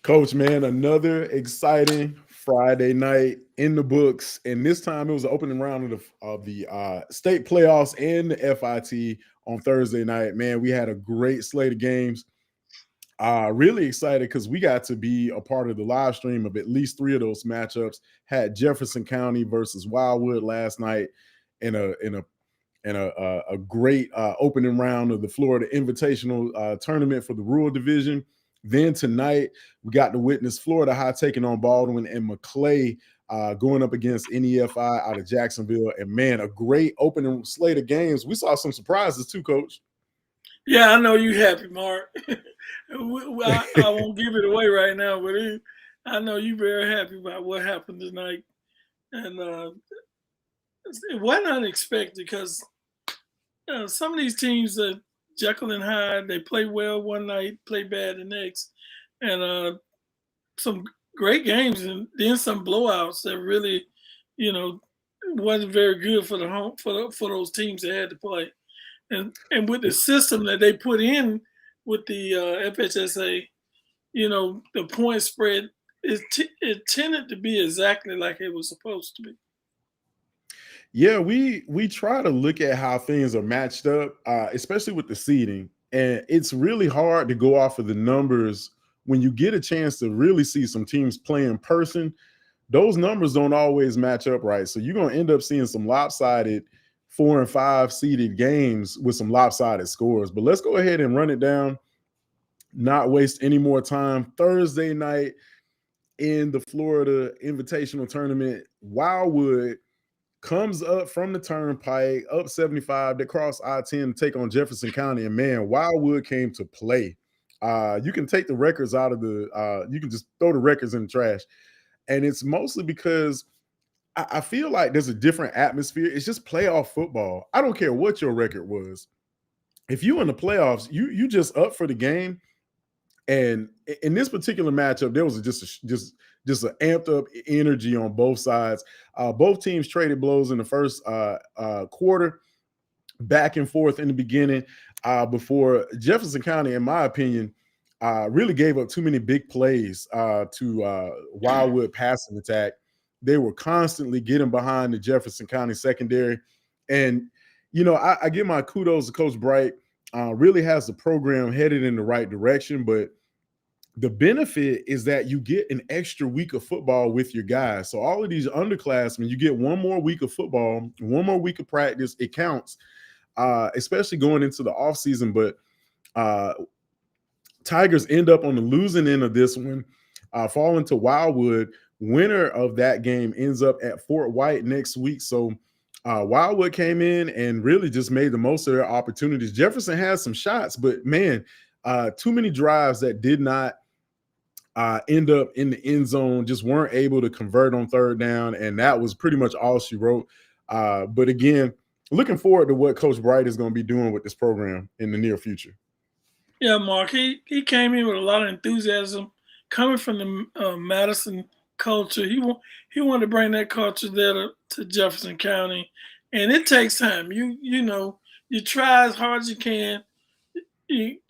Coach, man, another exciting Friday night in the books, and this time it was the opening round of the state playoffs and the FIT on Thursday night. Man, we had a great slate of games. Really excited because we got to be a part of the live stream of at least three of those matchups. Had Jefferson County versus Wildwood last night in a great opening round of the Florida Invitational tournament for the Rural Division. Then tonight, we got to witness Florida High taking on Baldwin and Maclay going up against NEFI out of Jacksonville. And man, a great opening slate of games. We saw some surprises too, Coach. Yeah, I know you happy, Mark. I won't give it away right now, but I know you very happy about what happened tonight, and it wasn't unexpected because some of these teams, Jekyll and Hyde, they play well one night, play bad the next, and some great games, and then some blowouts that really, you know, wasn't very good for the home for those teams that had to play. And with the system that they put in with the FHSA, the point spread it tended to be exactly like it was supposed to be. Yeah, we try to look at how things are matched up, especially with the seeding, and it's really hard to go off of the numbers when you get a chance to really see some teams play in person. Those numbers don't always match up right, so you're going to end up seeing some lopsided 4 and 5 seeded games with some lopsided scores. But let's go ahead and run it down, not waste any more time. Thursday night in the Florida Invitational Tournament, Wildwood comes up from the turnpike up 75 to cross I-10 to take on Jefferson County. And man, Wildwood came to play. You can take the records out of you can just throw the records in the trash. And it's mostly because I feel like there's a different atmosphere. It's just playoff football. I don't care what your record was. If you in the playoffs, you just up for the game. And in this particular matchup, there was just an amped up energy on both sides. Both teams traded blows in the first quarter, back and forth in the beginning, before Jefferson County, in my opinion, really gave up too many big plays to Wildwood passing attack. They were constantly getting behind the Jefferson County secondary. And, I give my kudos to Coach Bright. Really has the program headed in the right direction. But the benefit is that you get an extra week of football with your guys. So all of these underclassmen, you get one more week of football, one more week of practice. It counts, especially going into the offseason. But Tigers end up on the losing end of this one, falling to Wildwood. Winner of that game ends up at Fort White next week. So Wildwood came in and really just made the most of their opportunities. Jefferson has some shots, but man, too many drives that did not end up in the end zone, just weren't able to convert on third down. And that was pretty much all she wrote. But again, looking forward to what Coach Bright is going to be doing with this program in the near future. Yeah, Mark, he came in with a lot of enthusiasm coming from the Madison culture. He wanted to bring that culture there to Jefferson County, and it takes time. You try as hard as you can.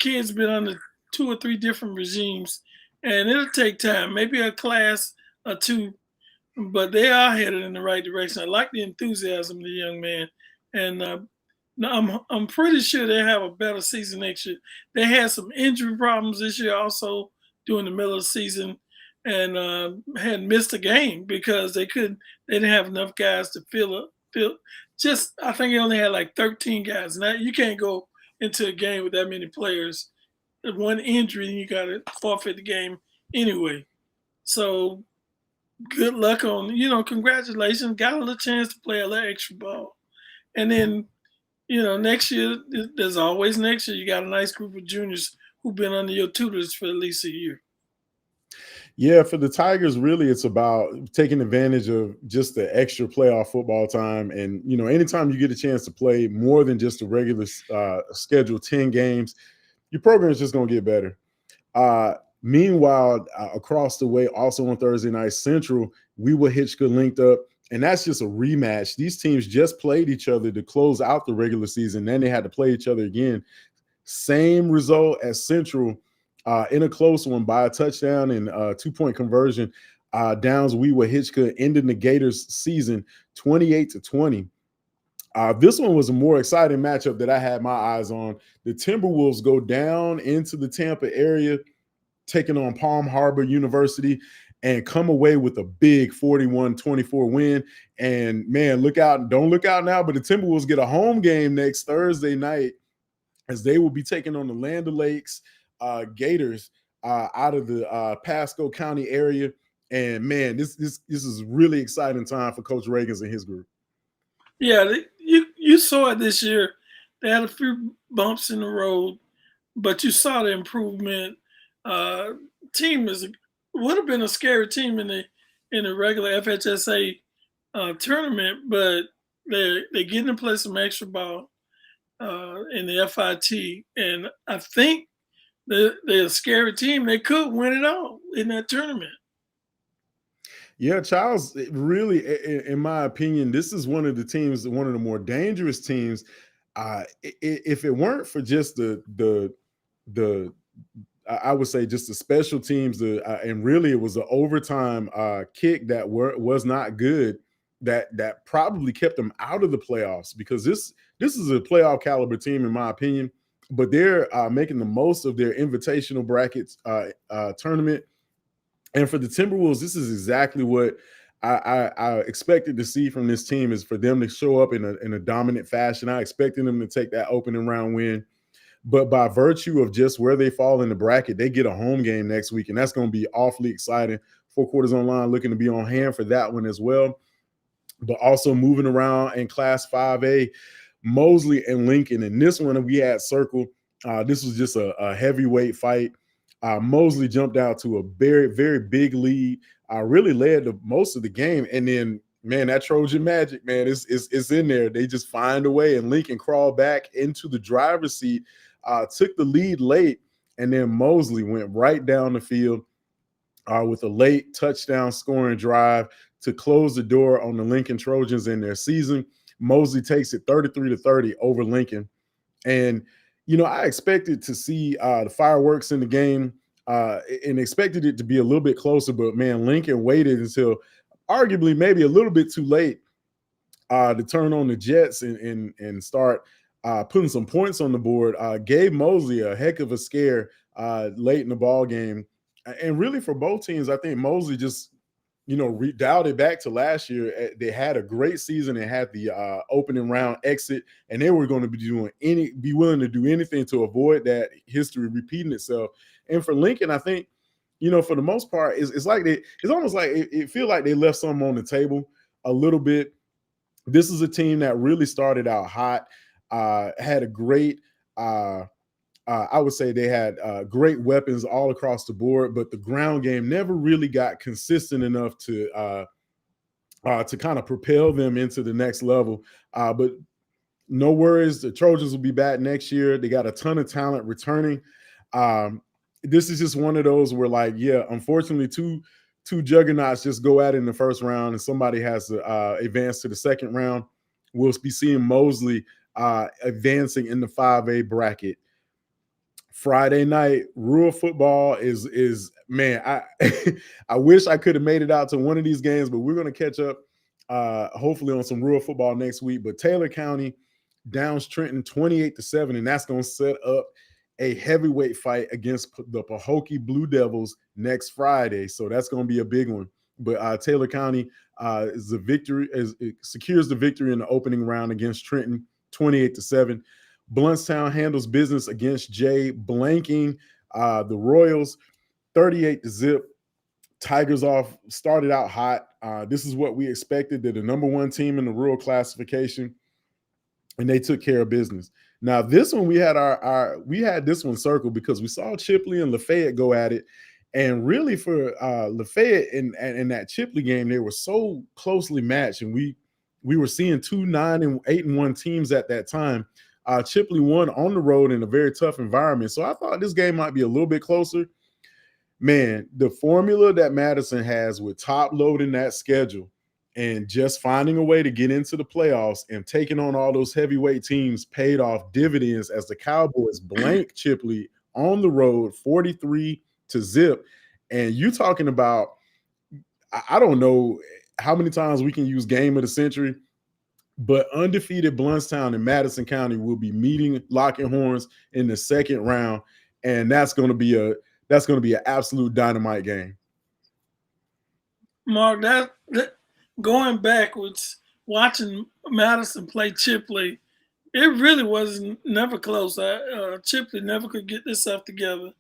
Kids been under 2 or 3 different regimes, and it'll take time. Maybe a class or two, but they are headed in the right direction. I like the enthusiasm of the young man, and I'm pretty sure they have a better season next year. They had some injury problems this year also during the middle of the season, and had missed a game because they didn't have enough guys to fill. Just I think they only had like 13 guys. Now you can't go into a game with that many players. One injury and you got to forfeit the game anyway. So good luck on congratulations. Got a little chance to play a little extra ball, and then next year there's always next year. You got a nice group of juniors who've been under your tutors for at least a year. Yeah, for the Tigers, really, it's about taking advantage of just the extra playoff football time. And, anytime you get a chance to play more than just a regular scheduled 10 games, your program is just going to get better. Meanwhile, across the way, also on Thursday night, Central, Wewa Hitchcock linked up. And that's just a rematch. These teams just played each other to close out the regular season. Then they had to play each other again. Same result as Central in a close one by a touchdown and 2-point conversion. Downs Wewa Hitchcock ended the Gators season 28-20. This one was a more exciting matchup that I had my eyes on. The Timberwolves go down into the Tampa area, taking on Palm Harbor University, and come away with a big 41-24 win. And man, don't look out now, but the Timberwolves get a home game next Thursday night as they will be taking on the Land O'Lakes Gators out of the Pasco County area. And man, this is really exciting time for Coach Reagans and his group. Yeah, you saw it this year. They had a few bumps in the road, but you saw the improvement. Team would have been a scary team in the regular FHSA tournament, but they're getting to play some extra ball in the FIT, and I think they're a scary team. They could win it all in that tournament. Yeah, Chiles, really, in my opinion, this is one of the more dangerous teams. If it weren't for just the I would say just the special teams, and really it was an overtime kick that was not good. That probably kept them out of the playoffs, because this is a playoff caliber team in my opinion. But they're making the most of their invitational brackets tournament. And for the Timberwolves, this is exactly what I expected to see from this team, is for them to show up in a dominant fashion. I expected them to take that opening round win. But by virtue of just where they fall in the bracket, they get a home game next week, and that's going to be awfully exciting. 4 Quarters Online looking to be on hand for that one as well. But also moving around in Class 5A, Mosley and Lincoln. And this one we had circled. This was just a heavyweight fight. Mosley jumped out to a very, very big lead, really led most of the game. And then, man, that Trojan magic, man, it's in there. They just find a way, and Lincoln crawled back into the driver's seat, took the lead late, and then Mosley went right down the field with a late touchdown scoring drive to close the door on the Lincoln Trojans in their season. Mosley takes it 33-30 over Lincoln. And I expected to see the fireworks in the game and expected it to be a little bit closer, but man, Lincoln waited until arguably maybe a little bit too late to turn on the Jets and start putting some points on the board. Gave Mosley a heck of a scare late in the ball game. And really for both teams, I think Mosley just dialed it back to last year. They had a great season and had the opening round exit, and they were going to be willing to do anything to avoid that history repeating itself. And for Lincoln, I think, for the most part, it's almost like it feels like they left something on the table a little bit. This is a team that really started out hot, had a great I would say they had great weapons all across the board, but the ground game never really got consistent enough to kind of propel them into the next level. But no worries, the Trojans will be back next year. They got a ton of talent returning. This is just one of those where, unfortunately, two juggernauts just go at it in the first round, and somebody has to advance to the second round. We'll be seeing Mosley advancing in the 5A bracket. Friday night, rural football is man, I wish I could have made it out to one of these games, but we're going to catch up hopefully on some rural football next week. But Taylor County downs Trenton 28-7, and that's going to set up a heavyweight fight against the Pahokee Blue Devils next Friday. So that's going to be a big one. But Taylor County secures the victory in the opening round against Trenton 28-7. Blountstown handles business against Jay, blanking the Royals 38-0. Tigers started out hot. This is what we expected. They're the number one team in the rural classification, and they took care of business. Now, this one we had this one circled because we saw Chipley and Lafayette go at it. And really for Lafayette in that Chipley game, they were so closely matched, and we were seeing 2 9-8-1 teams at that time. Chipley won on the road in a very tough environment. So I thought this game might be a little bit closer. Man, the formula that Madison has with top loading that schedule and just finding a way to get into the playoffs and taking on all those heavyweight teams paid off dividends as the Cowboys blanked Chipley on the road, 43-0. And you talking about, I don't know how many times we can use game of the century, but undefeated Blountstown and Madison County will be meeting, locking horns in the second round, and that's going to be an absolute dynamite game. Mark, that going backwards, watching Madison play Chipley, it really was never close. Chipley never could get this stuff together,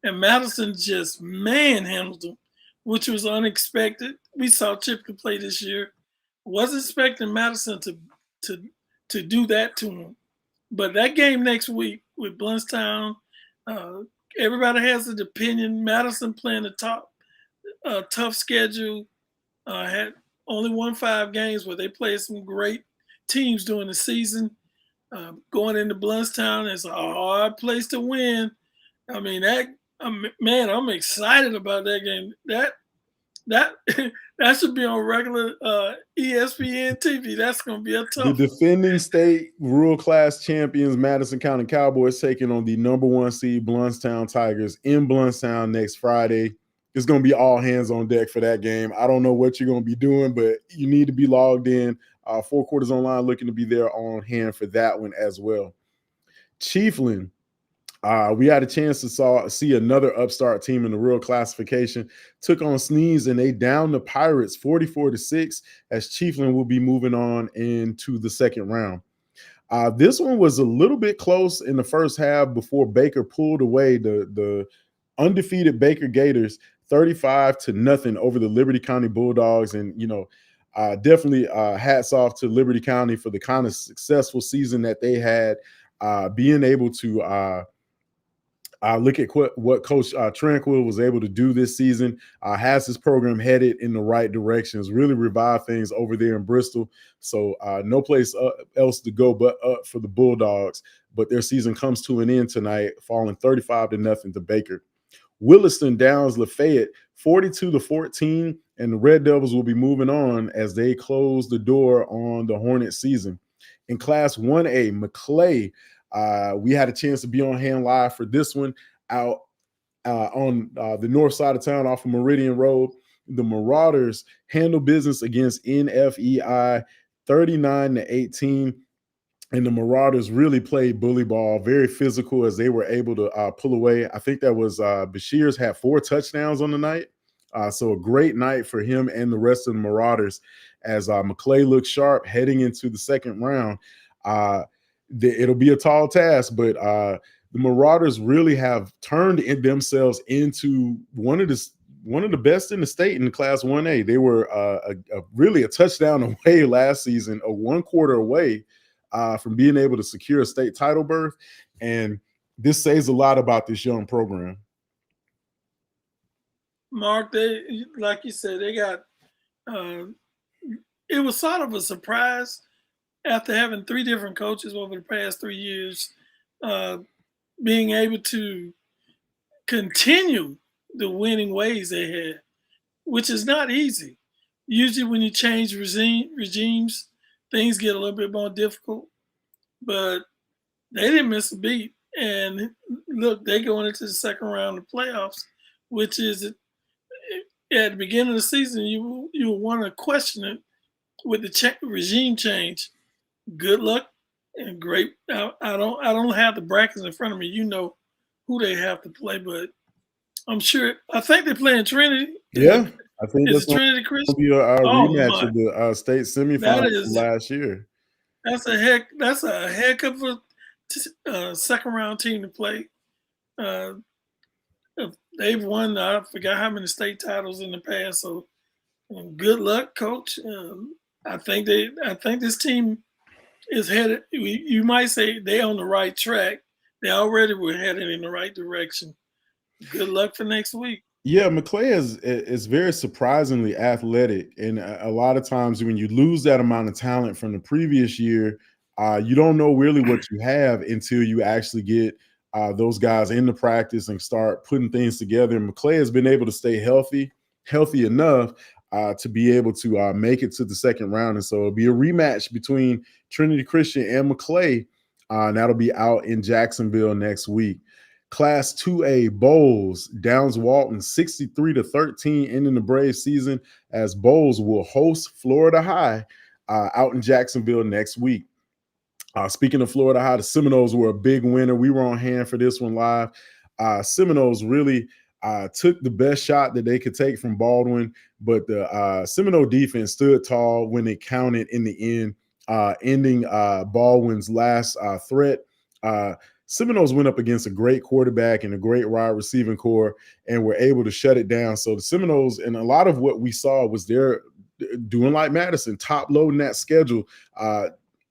and Madison just manhandled them, which was unexpected. We saw Chipley play this year. Wasn't expecting Madison to do that to him. But that game next week with Blountstown, everybody has an opinion. Madison playing a tough schedule, had only won 5 games, where they played some great teams during the season. Going into Blountstown is a hard place to win. I mean, I'm excited about that game. That should be on regular ESPN TV. That's going to be a tough. The defending state rural class champions, Madison County Cowboys, taking on the number 1 seed Blountstown Tigers in Blountstown next Friday. It's going to be all hands on deck for that game. I don't know what you're going to be doing, but you need to be logged in. 4 Quarters Online looking to be there on hand for that one as well. Chiefland. We had a chance to see another upstart team in the rural classification. Took on Sneads, and they downed the Pirates 44-6, as Chiefland will be moving on into the second round. This one was a little bit close in the first half before Baker pulled away the undefeated Baker Gators 35-0 over the Liberty County Bulldogs. And, definitely hats off to Liberty County for the kind of successful season that they had, being able to look at what Coach Tranquil was able to do this season. Has his program headed in the right direction. Has really revived things over there in Bristol. So no place else to go but up for the Bulldogs. But their season comes to an end tonight, falling 35-0 to Baker. Williston downs Lafayette 42-14, and the Red Devils will be moving on as they close the door on the Hornet season. In Class 1A, Maclay, we had a chance to be on hand live for this one out on the north side of town off of Meridian Road. The Marauders handle business against NFEI 39-18. And the Marauders really played bully ball, very physical, as they were able to pull away. I think that was Bashir's had 4 touchdowns on the night. So a great night for him and the rest of the Marauders, as Maclay looks sharp heading into the second round. It'll be a tall task, but the Marauders really have turned themselves into one of the best in the state in the Class 1A. They were really a touchdown away last season, a 1 quarter away from being able to secure a state title berth. And this says a lot about this young program. Mark, they, like you said, they got it was sort of a surprise after having 3 different coaches over the past 3 years, being able to continue the winning ways they had, which is not easy. Usually when you change regimes, things get a little bit more difficult, but they didn't miss a beat. And look, they're going into the second round of playoffs, which is at the beginning of the season, you want to question it with the regime change. Good luck and great. I don't have the brackets in front of me. You know who they have to play, but I'm sure. I think they're playing Trinity. Yeah, I think it's Trinity Christian. Will be a rematch of the state semifinals last year. That's a heck of a second round team to play. They've won, I forgot how many state titles in the past. So good luck, coach. I think this team is headed. You might say they're on the right track. They already were headed in the right direction. Good luck for next week. Yeah, Maclay is very surprisingly athletic, and a lot of times when you lose that amount of talent from the previous year, you don't know really what you have until you actually get those guys into practice and start putting things together. And Maclay has been able to stay healthy enough to be able to make it to the second round. And so it'll be a rematch between Trinity Christian and Maclay. And that'll be out in Jacksonville next week. Class 2A Bolles downs Walton 63-13, ending the Brave season as Bolles will host Florida High out in Jacksonville next week. Speaking of Florida High, the Seminoles were a big winner. We were on hand for this one live. Seminoles really took the best shot that they could take from Baldwin, but the Seminole defense stood tall when it counted in the end, ending Baldwin's last threat. Seminoles went up against a great quarterback and a great wide receiving core and were able to shut it down. So the Seminoles, and a lot of what we saw was they're doing like Madison, top loading that schedule.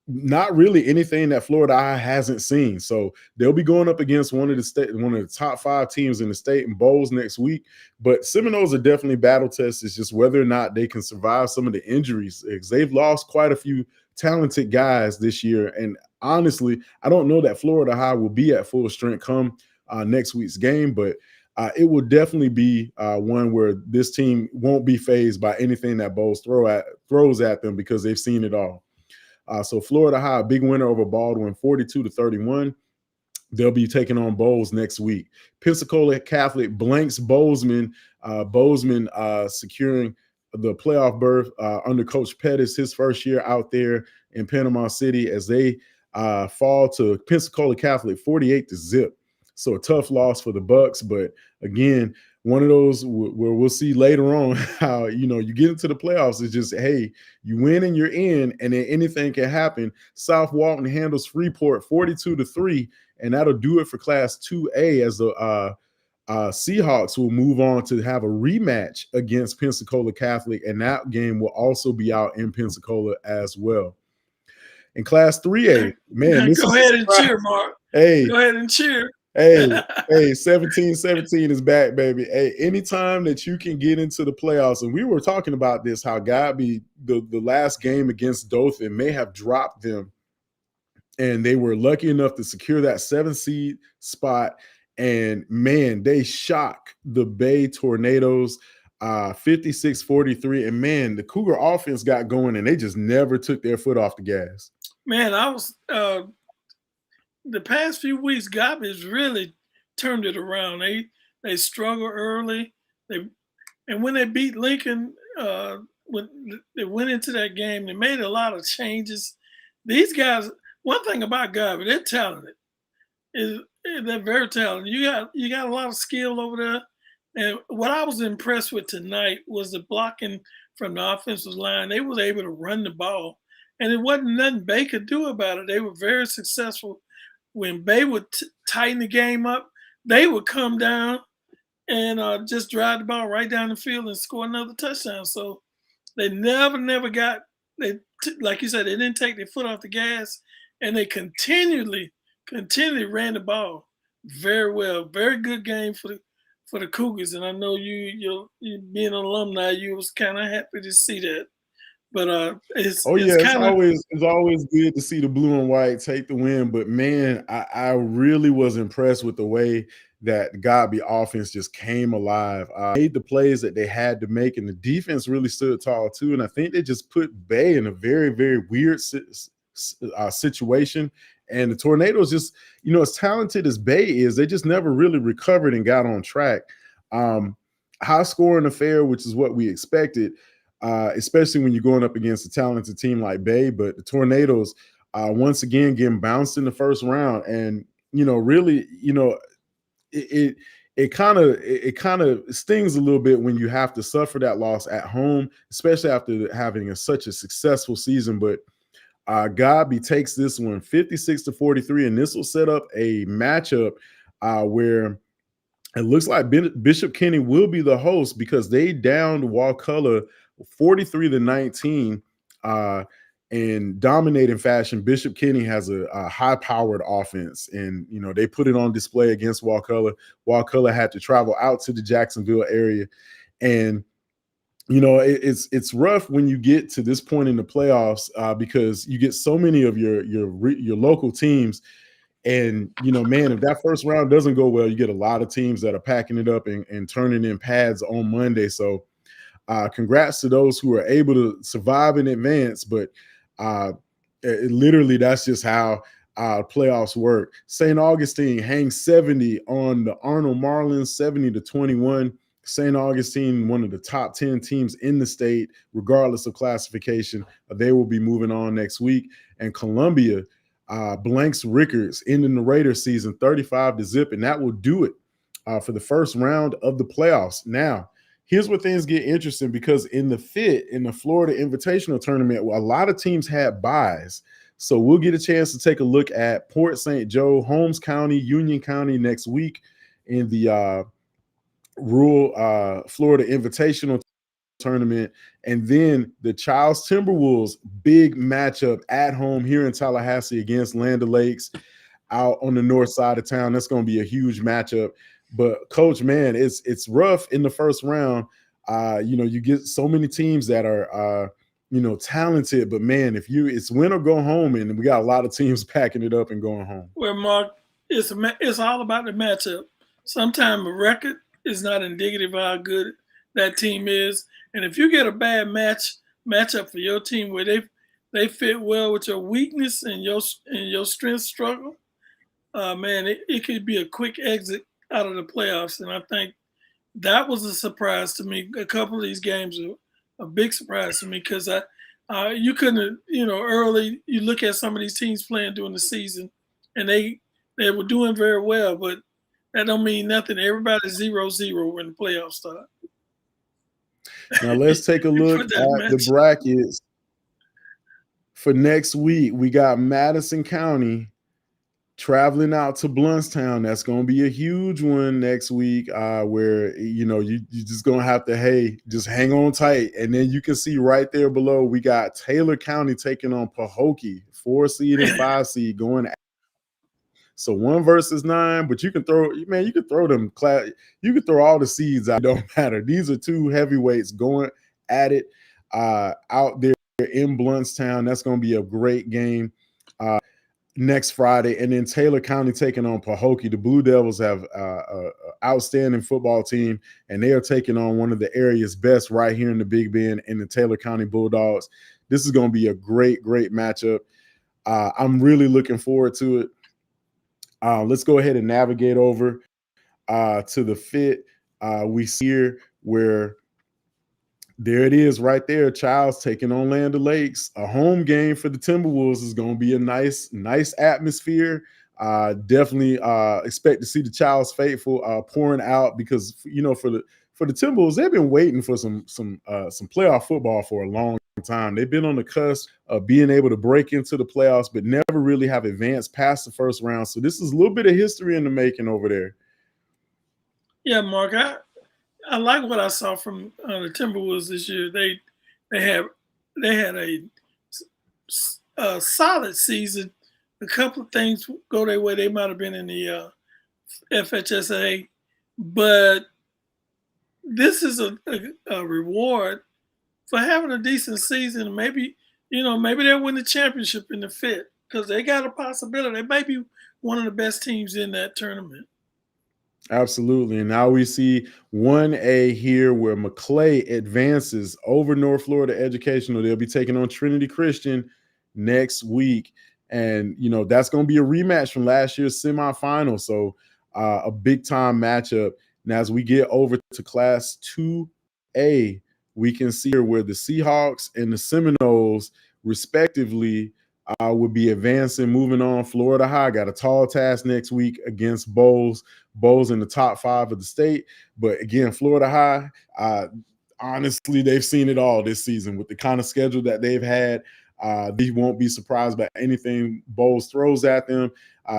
Not really anything that Florida hasn't seen. So they'll be going up against one of the top 5 teams in the state in Bolles next week. But Seminoles are definitely battle tests. It's just whether or not they can survive some of the injuries. They've lost quite a few talented guys this year. And honestly, I don't know that Florida High will be at full strength come next week's game, but it will definitely be one where this team won't be fazed by anything that Bolles throws at them because they've seen it all. So Florida High, a big winner over Baldwin, 42-31. They'll be taking on Bolles next week. Pensacola Catholic blanks Bozeman. Bozeman securing the playoff berth under Coach Pettis, his first year out there in Panama City, as they fall to Pensacola Catholic 48-0. So a tough loss for the Bucks, but again, one of those where we'll see later on how, you get into the playoffs. It's just, hey, you win and you're in, and then anything can happen. South Walton handles Freeport 42-3, and that'll do it for Class 2A as the Seahawks will move on to have a rematch against Pensacola Catholic, and that game will also be out in Pensacola as well. In Class 3A, man, go ahead and cheer, Mark. Hey, go ahead and cheer. Hey, 17-17 is back, baby. Hey, anytime that you can get into the playoffs, and we were talking about this, how Godby, the last game against Dothan may have dropped them, and they were lucky enough to secure that 7th seed spot. And man, they shock the Bay Tornadoes 56-43. And man, the Cougar offense got going, and they just never took their foot off the gas. Man, I was the past few weeks, Godby's really turned it around. They struggled early. And when they beat Lincoln, when they went into that game, they made a lot of changes. These guys, one thing about Godby, they're talented. They're very talented. You got a lot of skill over there. And what I was impressed with tonight was the blocking from the offensive line. They was able to run the ball, and it wasn't nothing Bay could do about it. They were very successful. When Bay would tighten the game up, they would come down and just drive the ball right down the field and score another touchdown. So they never got like you said, they didn't take their foot off the gas, and they continually ran the ball very well. Very good game for the Cougars, and I know you being an alumni, you was kind of happy to see that. But it's always good to see the blue and white take the win. But man, I really was impressed with the way that Godby offense just came alive. Made the plays that they had to make, and the defense really stood tall too. And I think they just put Bay in a very, very weird situation. And the Tornadoes just, as talented as Bay is, they just never really recovered and got on track. High scoring affair, which is what we expected. Especially when you're going up against a talented team like Bay. But the Tornadoes, once again, getting bounced in the first round. And, really, it kind of stings a little bit when you have to suffer that loss at home, especially after having such a successful season. But Godby takes this one 56-43, and this will set up a matchup where it looks like Bishop Kenny will be the host because they downed Wakulla 43-19 in dominating fashion. Bishop Kenny has a high-powered offense, and they put it on display against Wakulla. Wakulla had to travel out to the Jacksonville area, and it's rough when you get to this point in the playoffs because you get so many of your local teams. And, man, if that first round doesn't go well, you get a lot of teams that are packing it up and turning in pads on Monday. So congrats to those who are able to survive in advance. But literally, that's just how playoffs work. St. Augustine hangs 70 on the Arnold Marlins, 70-21. St. Augustine, one of the top 10 teams in the state, regardless of classification. They will be moving on next week. And Columbia blanks Rickards, ending the Raiders season 35-0, and that will do it for the first round of the playoffs. Now, here's where things get interesting, because in the Florida Invitational Tournament, a lot of teams had buys. So we'll get a chance to take a look at Port St. Joe, Holmes County, Union County next week in the rural Florida Invitational Tournament, and then the Chiles Timberwolves big matchup at home here in Tallahassee against Land O'Lakes out on the north side of town. That's going to be a huge matchup. But Coach, man, it's rough in the first round. You get so many teams that are talented, but man, it's win or go home, and we got a lot of teams packing it up and going home. Well, Mark, it's all about the matchup. Sometimes a record is not indicative of how good that team is, and if you get a bad matchup for your team where they fit well with your weakness and your strength struggle, man, it could be a quick exit out of the playoffs. And I think that was a surprise to me. A couple of these games are a big surprise to me, because you couldn't, early you look at some of these teams playing during the season, and they were doing very well, but that don't mean nothing. Everybody's 0-0 when the playoffs start. Now let's take a look at the brackets for next week. We got Madison County traveling out to Blountstown. That's going to be a huge one next week, where you just going to have to just hang on tight. And then you can see right there below, we got Taylor County taking on Pahokee, 4 seed and 5 seed going at. So 1 versus 9, but you can throw all the seeds out. It don't matter. These are 2 heavyweights going at it out there in Blountstown. That's going to be a great game next Friday. And then Taylor County taking on Pahokee. The Blue Devils have an outstanding football team, and they are taking on one of the area's best right here in the Big Bend, in the Taylor County Bulldogs. This is going to be a great matchup. I'm really looking forward to it. Let's go ahead and navigate over to the fit. We see here where there it is right there. Chiles taking on Land O'Lakes. A home game for the Timberwolves is going to be a nice atmosphere. Definitely expect to see the Chiles faithful pouring out, because for the Timberwolves, they've been waiting for some playoff football for a long time. They've been on the cusp of being able to break into the playoffs, but never really have advanced past the first round. So this is a little bit of history in the making over there. Yeah, Mark, I like what I saw from the Timberwolves this year. They had a solid season. A couple of things go their way. They might have been in the FHSAA, but this is a reward for having a decent season. Maybe they'll win the championship in the fit, because they got a possibility. They may be one of the best teams in that tournament. Absolutely. And now we see 1A here, where Maclay advances over North Florida Educational. They'll be taking on Trinity Christian next week. And, that's going to be a rematch from last year's semifinal. So a big time matchup. Now, as we get over to Class 2A, we can see here where the Seahawks and the Seminoles, respectively, will be advancing, moving on. Florida High got a tall task next week against Bolles. Bolles in the top 5 of the state. But again, Florida High, honestly, they've seen it all this season with the kind of schedule that they've had. They won't be surprised by anything Bolles throws at them.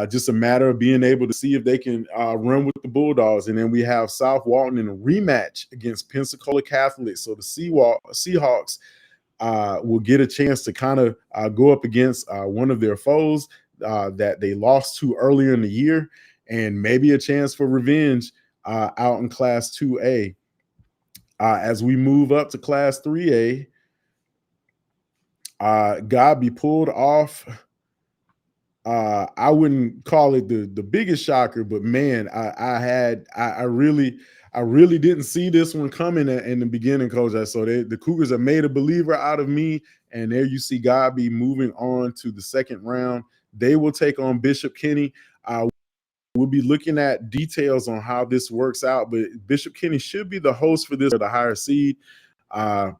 Just a matter of being able to see if they can run with the Bulldogs. And then we have South Walton in a rematch against Pensacola Catholic. So the Seahawks will get a chance to kind of go up against one of their foes that they lost to earlier in the year, and maybe a chance for revenge out in Class 2A. As we move up to Class 3A, Godby pulled off. I wouldn't call it the biggest shocker, but man, I really didn't see this one coming in the beginning, Coach. So the Cougars have made a believer out of me, and there you see Godby moving on to the second round. They will take on Bishop Kenny. We'll be looking at details on how this works out, but Bishop Kenny should be the host for this, the higher seed, and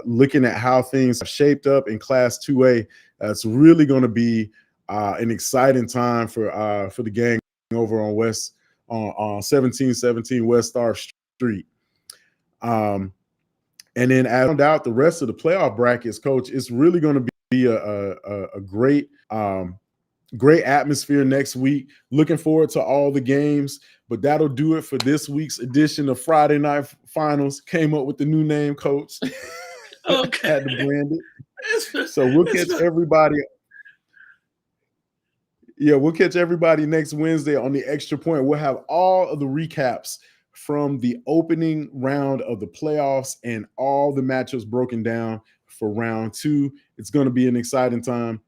looking at how things have shaped up in Class 2A. It's really going to be an exciting time for the gang over on 1717 West Star Street. And then as I found out the rest of the playoff brackets, Coach, it's really going to be a great great atmosphere next week. Looking forward to all the games, but that'll do it for this week's edition of Friday Night Finals. Came up with the new name, Coach. Okay. Had to brand it. So we'll catch everybody. Yeah, we'll catch everybody next Wednesday on the Extra Point. We'll have all of the recaps from the opening round of the playoffs and all the matchups broken down for round 2. It's going to be an exciting time.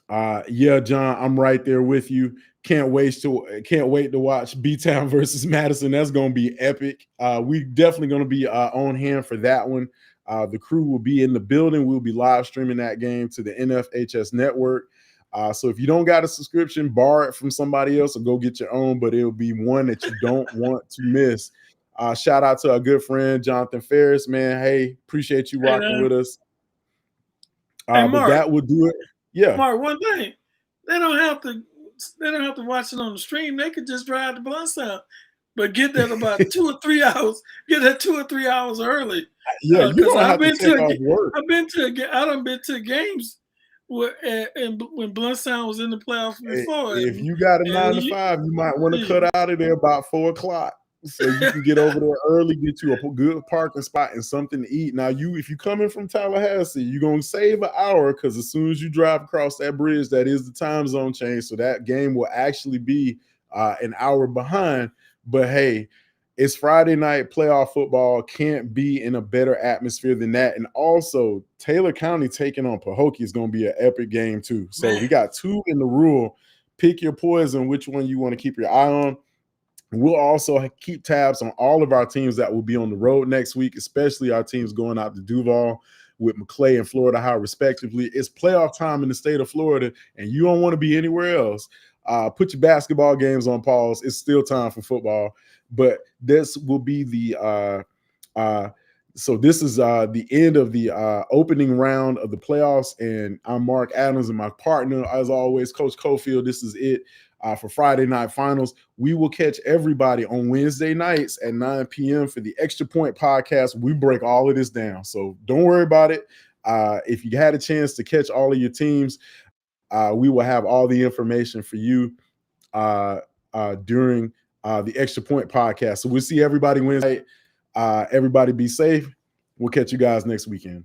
Yeah, John, I'm right there with you. Can't wait to watch B-Town versus Madison. That's going to be epic. We definitely going to be on hand for that one. The crew will be in the building. We'll be live streaming that game to the NFHS network. So if you don't got a subscription, borrow it from somebody else or go get your own, but it'll be one that you don't want to miss. Shout out to our good friend, Jonathan Ferris, man. Hey, appreciate you rocking with us. Hey, Mark, but that will do it. Yeah. Mark, one thing, they don't have to watch it on the stream. They could just drive to Blountstown, but get that about 2 or 3 hours. Get that 2 or 3 hours early. Yeah, you don't have to take off work. I done been to games when Blountstown was in the playoffs before. If you got a 9 to 5, you might want to cut out of there about 4 o'clock. So you can get over there early, get you a good parking spot and something to eat. Now, if you're coming from Tallahassee, you're going to save an hour because as soon as you drive across that bridge, that is the time zone change. So that game will actually be an hour behind. But, hey, it's Friday night playoff football. Can't be in a better atmosphere than that. And also, Taylor County taking on Pahokee is going to be an epic game too. So we got 2 in the rule. Pick your poison, which one you want to keep your eye on. We'll also keep tabs on all of our teams that will be on the road next week, especially our teams going out to Duval with Maclay and Florida High, respectively. It's playoff time in the state of Florida, and you don't want to be anywhere else. Put your basketball games on pause. It's still time for football. But this will be the so this is the end of the opening round of the playoffs. And I'm Mark Adams and my partner, as always, Coach Cofield. This is it. For Friday Night Finals. We will catch everybody on Wednesday nights at 9 p.m. for the Extra Point podcast. We break all of this down, so don't worry about it. If you had a chance to catch all of your teams, we will have all the information for you during the Extra Point podcast. So we'll see everybody Wednesday. Everybody be safe. We'll catch you guys next weekend.